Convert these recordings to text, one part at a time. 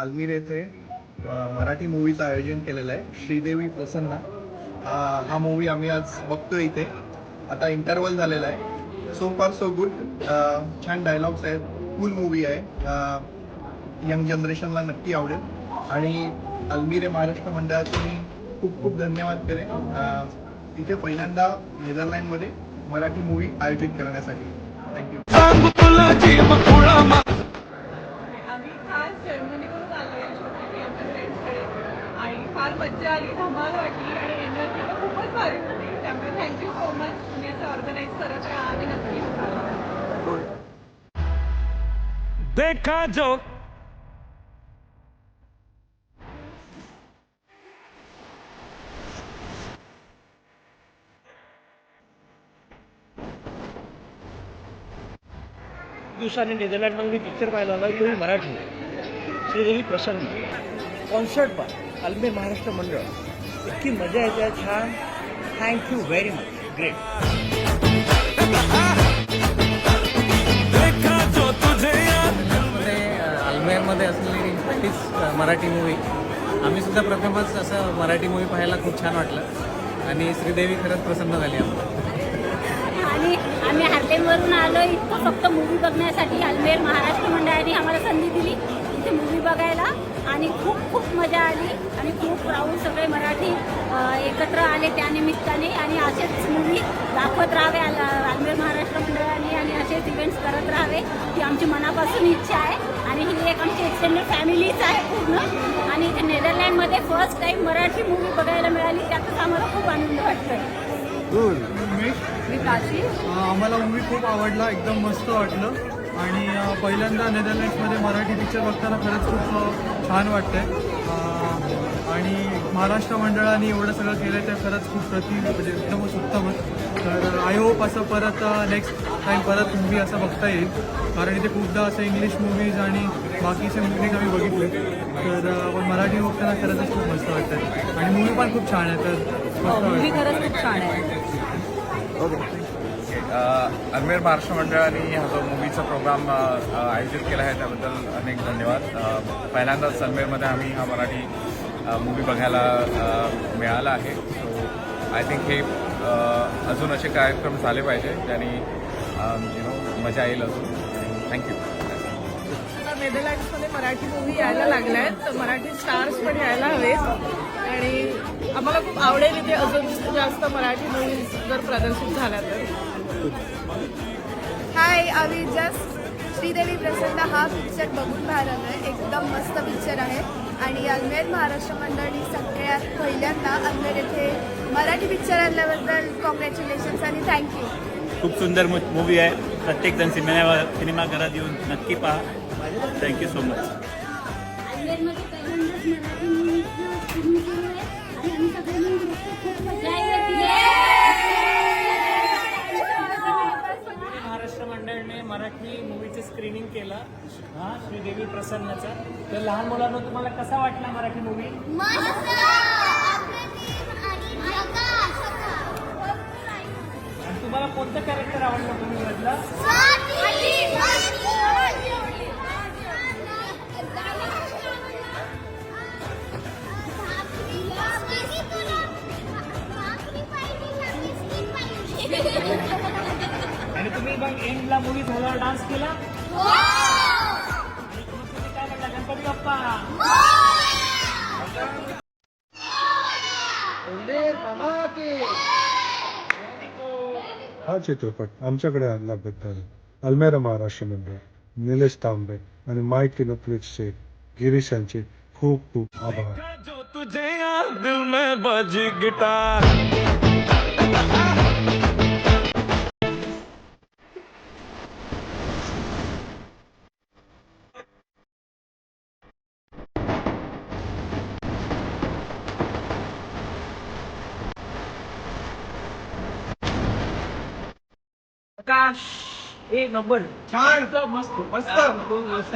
अल्मीर येथे मराठी मूवीचं आयोजन केलेलं आहे, श्रीदेवी प्रसन्न. हा मूवी आम्ही आज बघतोय इथे. आता इंटरवल झालेला आहे. सो फार सो गुड. छान डायलॉग्स आहेत, कूल मूवी आहे. यंग जनरेशनला नक्की आवडेल. आणि अल्मीरे महाराष्ट्र मंडळाचे मी खूप खूप धन्यवाद करेन इथे पहिल्यांदा नेदरलँडमध्ये मराठी मूवी आयोजित करण्यासाठी. थँक्यू. आम्ही खास जर्मनीवरून आलो या छोट्या फ्रेंड्सकडे आणि फार मज्जा आली, धमाल वाटली आणि एनर्जी तर खूपच भारी होती. त्यामुळे थँक्यू सो मच. तुम्ही असं ऑर्गनाईज करत राहा, आम्ही नक्की येऊ. देखा जो दिवसांनी नेदरलँडमध्ये मी पिक्चर पाहिला होता, तो मराठी श्रीदेवी प्रसन्न कॉन्सर्ट पण अल्मेर महाराष्ट्र मंडळ. इतकी मजा येते, छान. Thank you very much. ग्रेट. अल्मेरमध्ये असलेली पहिलीच मराठी मूवी. आम्ही सुद्धा प्रथमच असं मराठी मूवी पाहायला खूप छान वाटलं आणि श्रीदेवी खरंच प्रसन्न झाली आम्हाला. आणि आम्ही हार्लेमवरून आलो इथं फक्त मूवी बघण्यासाठी. अल्मेर महाराष्ट्र मंडळाने आम्हाला संधी दिली इथे मूवी बघायला आणि खूप खूप मजा आली आणि खूप प्राऊड सगळे मराठी एकत्र आले त्यानिमित्ताने. आणि असेच मूवी दाखवत राहावे अल्मेर महाराष्ट्र मंडळाने आणि असेच इव्हेंट्स करत राहावे ही आमची मनापासून इच्छा आहे. आणि ही एक आमची एक्सटेंडेड फॅमिलीच आहे पूर्ण. आणि इथे नेदरलँडमध्ये फर्स्ट टाईम मराठी मूवी बघायला मिळाली, त्यातच आम्हाला खूप आनंद वाटतो. मी काशी. आम्हाला मूवी खूप आवडला, एकदम मस्त वाटलं आणि पहिल्यांदा नेदरलँड्समध्ये मराठी पिक्चर बघताना खरंच खूप छान वाटतंय. आणि महाराष्ट्र मंडळाने एवढं सगळं केलं ते खरंच खूप म्हणजे एकदमच उत्तमच. तर आय होप असं परत नेक्स्ट टाईम परत मूवी असं बघता येईल, कारण इथे खूपदा असं इंग्लिश मूवीज आणि बाकीचे मूवीज आम्ही बघितले. तर आपण मराठी बघताना खरंच खूप मस्त वाटतं आणि मूवी पण खूप छान आहे. तर मूवी खरंच खूप छान आहे. अल्मेर महाराष्ट्र मंडळाने हा जो मूवीचा प्रोग्राम आयोजित केला आहे त्याबद्दल अनेक धन्यवाद. पहिल्यांदाच अल्मेरमध्ये आम्ही हा मराठी मूवी बघायला मिळाला आहे. सो आय थिंक हे अजून असे कार्यक्रम झाले पाहिजे ज्यांनी मजा येईल अजून. थँक्यू. नेदरलँड्समध्ये मराठी मूवी यायला लागल्या आहेत, तर मराठी स्टार्स पण यायला हवेत आणि आम्हाला खूप आवडेल इथे अजून जास्त मराठी मूवीज जर प्रदर्शित झाल्या तर. हाय, आम्ही जस्ट श्रीदेवी प्रसन्न हा पिक्चर बघून बाहेर आलो आहे. एकदम मस्त पिक्चर आहे आणि अल्मेर महाराष्ट्र मंडळाने सगळ्यात पहिल्यांदा अल्मेर येथे मराठी पिक्चर आणल्याबद्दल कॉंग्रॅच्युलेशन्स आणि थँक्यू. खूप सुंदर मूवी आहे. प्रत्येकजण सिनेमाघरात येऊन नक्की पहा. Thank you so much. महाराष्ट्र मंडळाने मराठी मूवीचं स्क्रीनिंग केलं श्रीदेवी प्रसन्नचा. तर लहान मुलांना तुम्हाला कसा वाटला मराठी मूवी? आणि तुम्हाला कोणतं कॅरेक्टर आवडलं मूवी मधलं? आणि तुम्ही मग एंडला मूवी झाल्यावर डान्स केला? आणि तुम्ही काय म्हटलं? गणपती बाप्पा. हा चित्रपट आमच्याकडे आणल्याबद्दल अल्मेरा महाराष्ट्र मंडळ, निलेश तांबे आणि माईक किनोफ्लिक्सचे गिरीश यांचे खूप खूप आभार. तुझे दिल में बजी गिटार. प्रकाश एक नंबर. छान. मस्त मस्त खूपच मस्त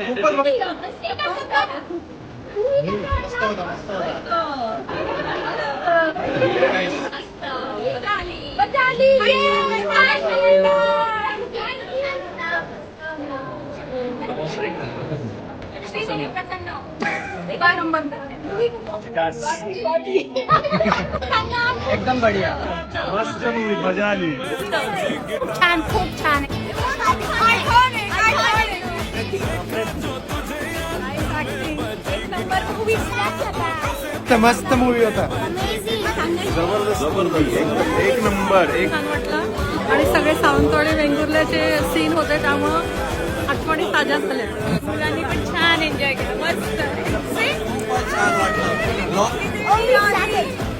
होता. श्रीदेवी प्रसन्न एकदम बढिया मस्त मूवी मजा आली छान खूप छान एक नंबर मूवी मस्त मूवी होता. एक नंबर एक छान वाटलं आणि सगळे सावंतवाडी वेंगुर्ल्याचे सीन होते त्यामुळं आठवणी ताज्या झाल्या. मुलांनी पण छान एन्जॉय केलं मस्त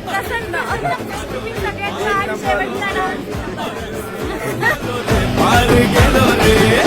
प्रसन्न सगळ्यात छान शेवटचा पार गेलो रे